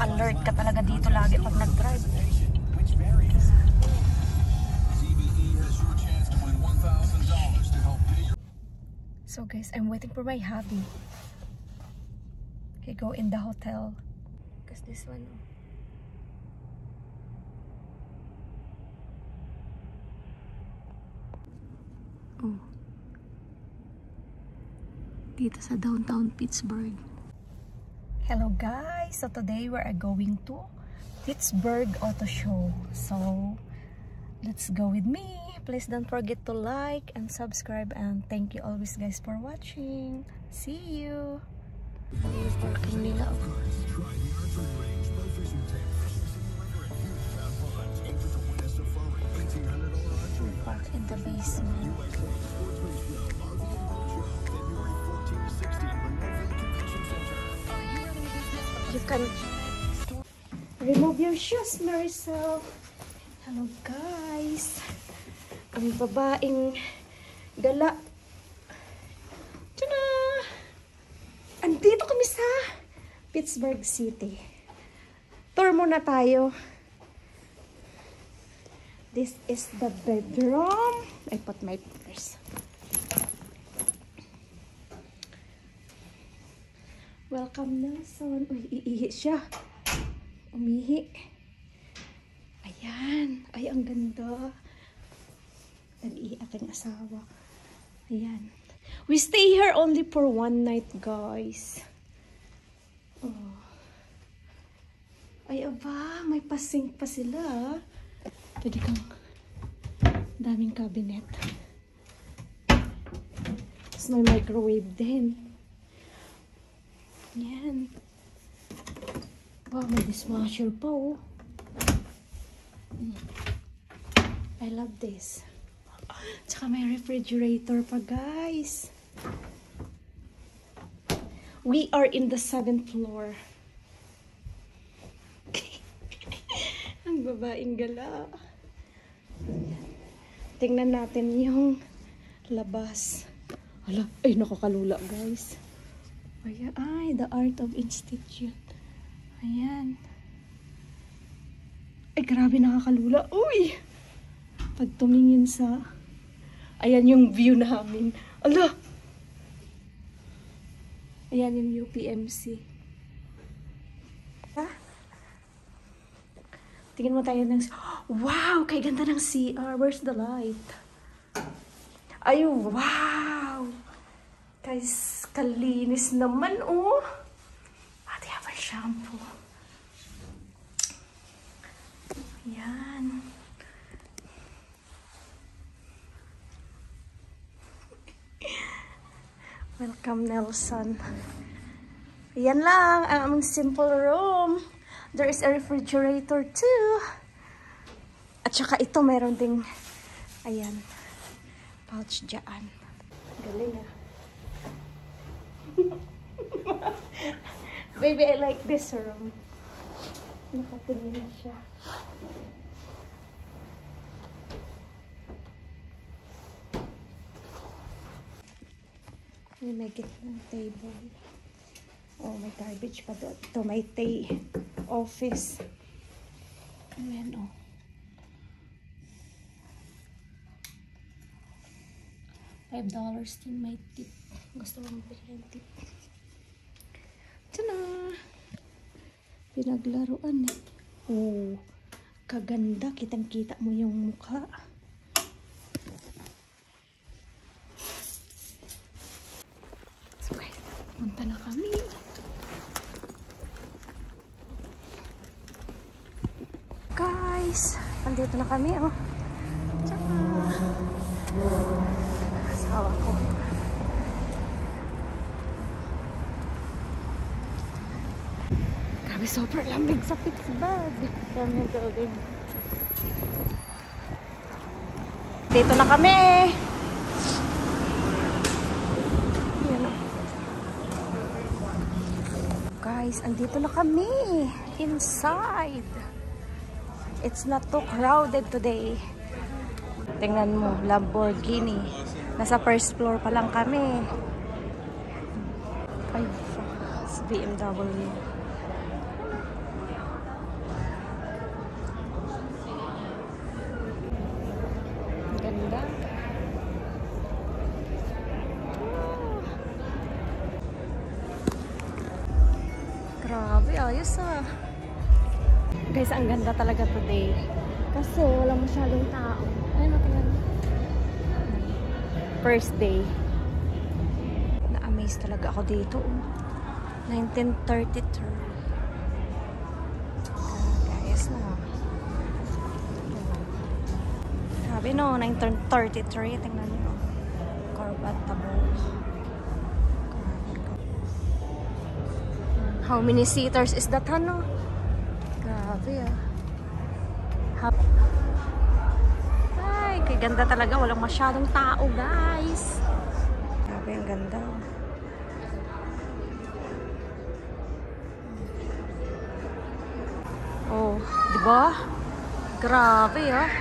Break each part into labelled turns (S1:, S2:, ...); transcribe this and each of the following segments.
S1: alert ka talaga dito lagi pag nag-drive. So guys, I'm waiting for my hubby. Okay, go in the hotel. Because this one... Oh. Dito sa downtown Pittsburgh. Hello guys! So today we are going to Pittsburgh Auto Show. So let's go with me. Please don't forget to like and subscribe, and thank you always guys for watching. See you! Parking nila ako. Park in the basement. You can remove your shoes, Maricel. Hello guys. Ang babaeng gala. Tada! Andito kami sa Pittsburgh City. Tour muna tayo. This is the bedroom. I put my purse. Welcome, Nelson. Uy, iihi siya. Umihi. Ayan. Ay, ang ganda. Nag-ihi aking asawa. Ayan. We stay here only for one night, guys. Oh. Ay, aba. May pasink pa sila. Pwede kang daming cabinet. Tapos may microwave din. Yan. Wow, may dishwasher pa, oh. I love this. Tsaka may refrigerator pa, guys. We are in the 7th floor. Ang babaeng gala. Tingnan natin yung labas. Hala, ay nakakalula, guys. Ayan, ay, the Art of Institute. Ayan. Ay, grabe nakakalula. Uy! Pag tumingin sa... Ayan yung view namin. Ala! Ayan yung UPMC. Ha? Tingin mo tayo ng... Wow! Kay ganda ng CR. Where's the light? Ay, wow! Guys, kalinis naman, oh! Ate, have a shampoo. Ayan. Welcome, Nelson. Ayan lang ang aming simple room. There is a refrigerator too. At saka ito, meron ding, ayan, pouch dyan. Galing ah. Baby, I like this room. Nakatingin siya. May make it ng table. Oh, may garbage pa doon. Ito, may tea. Office. Ayan, oh. $5 din may tip. Gusto mo bilhin tip. Ito na. Pinaglaruan eh. Oh, kaganda. Kitang-kita mo yung mukha. Punta na kami. Guys, andito na kami, oh. Tsaka, asawa ko. Grabe, super lamig sa Pittsburgh. Kami building. Dito na kami. Guys, andito na kami inside. It's not too crowded today. Tingnan mo, Lamborghini. Nasa first floor pa lang kami. Ay, BMW. Grabe, ayos ah. Guys, ang ganda talaga today. Kasi wala masyadong tao. Ayun, tingnan. First day. Na-amaze talaga ako dito. 1933. Guys, na. Grabe no, 1933. Tingnan nyo. Corbatable. How many seaters is that, ano? Grabe ah. Ay, kay ganda talaga. Walang masyadong tao, guys. Grabe, ang ganda. Oh, diba? Grabe ah.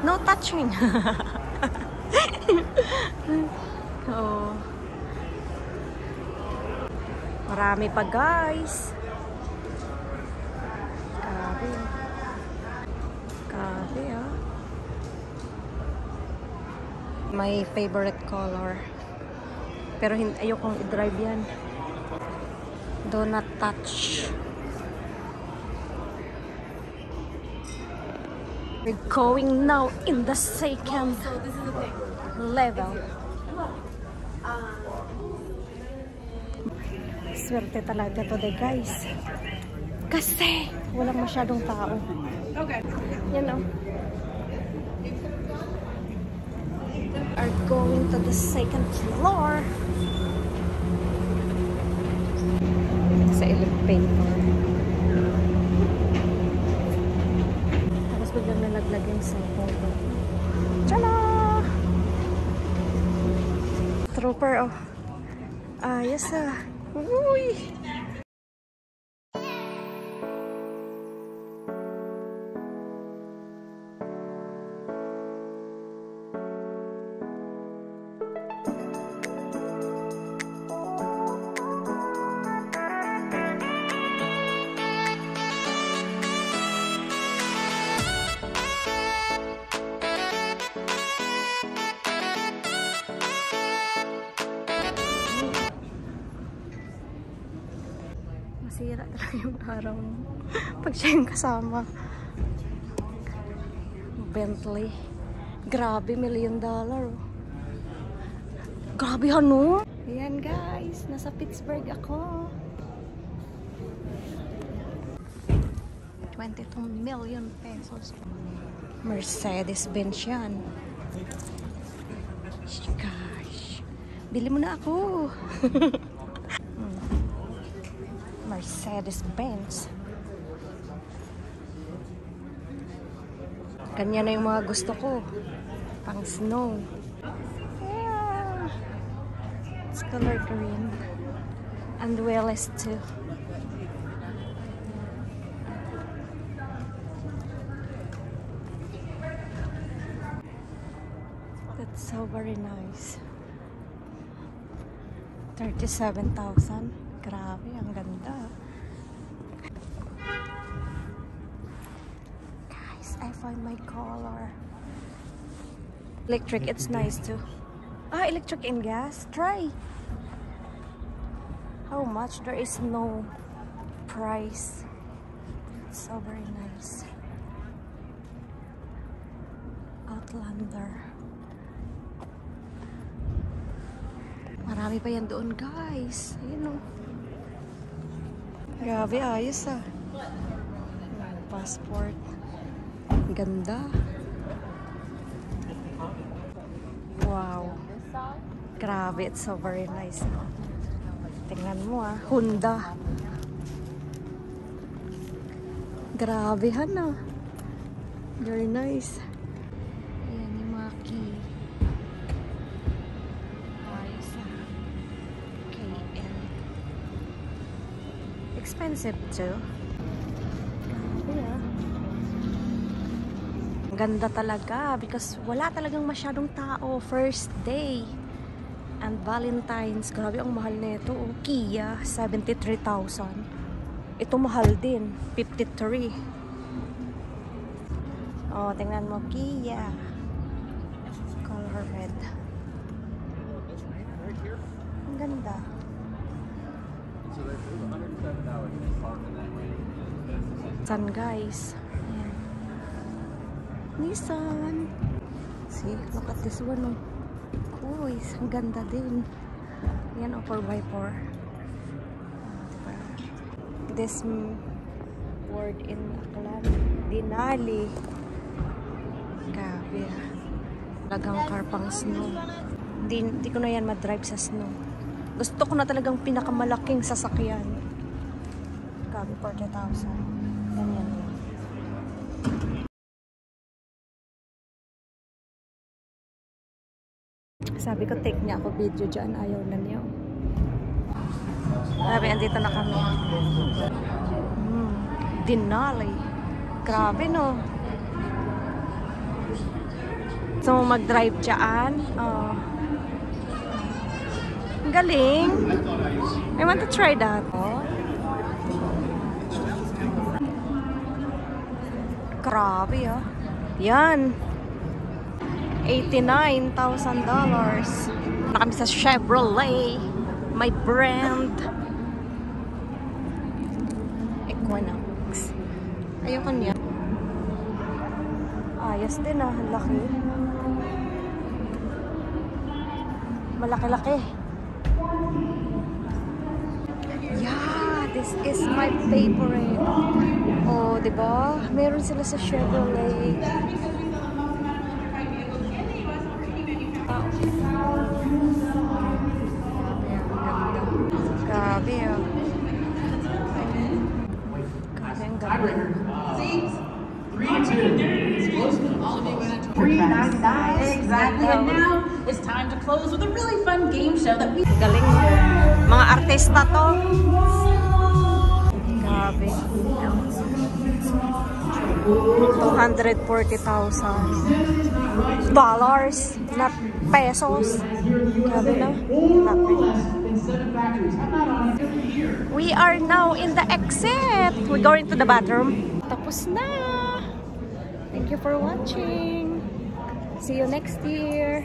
S1: No touching. Oh. Marami pa, guys. Grabe. Grabe, ah. My favorite color. Pero ayokong i-drive yan. Do not touch. We're going now in the second level. Swerte talaga today, guys. Kasi walang masyadong tao. Okay. Yan o. Are going to the second floor. Sa elevator. Tapos biglang nalaglag yung cellphone ko. Tala! Trooper, oh. Ayos ah. Uy! Masira talaga yung araw pag siya yung kasama. Bentley. Grabe, $1 million. Grabe, ano? Ayan, guys. Nasa Pittsburgh ako. 22 million pesos. Mercedes-Benz yan. Gosh. Bili mo na ako. Mercedes-Benz. Kanya na yung mga gusto ko. Pang snow. Yeah. It's color green. And wheelless too. That's so very nice. 37,000. Grabe, ang ganda. Guys, I found my color. Electric, it's nice too. Electric and gas. Try. How much? There is no price. It's so very nice. Outlander. Marami pa yan doon, guys. Ayun o. Grabe, ayos ah. Passport. Ganda. Wow. Grabe, it's so very nice. Tingnan mo ah. Honda. Grabe, hana. Very nice. Ayan yung mga key. Expensive too. Yeah. Ganda talaga because wala talagang masyadong tao. First day. And Valentine's. Grabe ang mahal nito. Oh, Kia, 73,000. Ito mahal din. 53. Oh, tingnan mo. Kia. Color red. Ang ganda. Nissan, guys. Ayan. Nissan. See, look at this one. Oh. Uy, ang ganda din. Yan, 4x4. Diba? This word in Aklan. Denali. Grabe. Talagang car pang snow. Hindi ko na yan madrive sa snow. Gusto ko na talagang pinakamalaking sasakyan. Grabe, 40,000. Ganyan. Sabi ko, take niya ako video dyan. Ayaw na niyo. Grabe, andito na kami. Denali. Grabe, no? So, mag-drive dyan. Oh. Ang galing. I want to try that. Oh. Grabe, oh. Yan. $89,000. Na kami sa Chevrolet. My brand. Equinox. Ayoko niya. Ayos din, ah. Laki. Malaki-laki. Yeah, this is my favorite. Oh, diba? Meron sila sa Chevrolet. Grabe, oh. Grabe, ang ganda.
S2: 3.99 exactly. And now it's time to close with a really fun game show that we.
S1: Galing. Mga artista to. Grabe. $240,000. Not pesos. Grabe na. We are now in the exit. We're going to the bathroom. Tapos na. Thank you for watching. See you next year.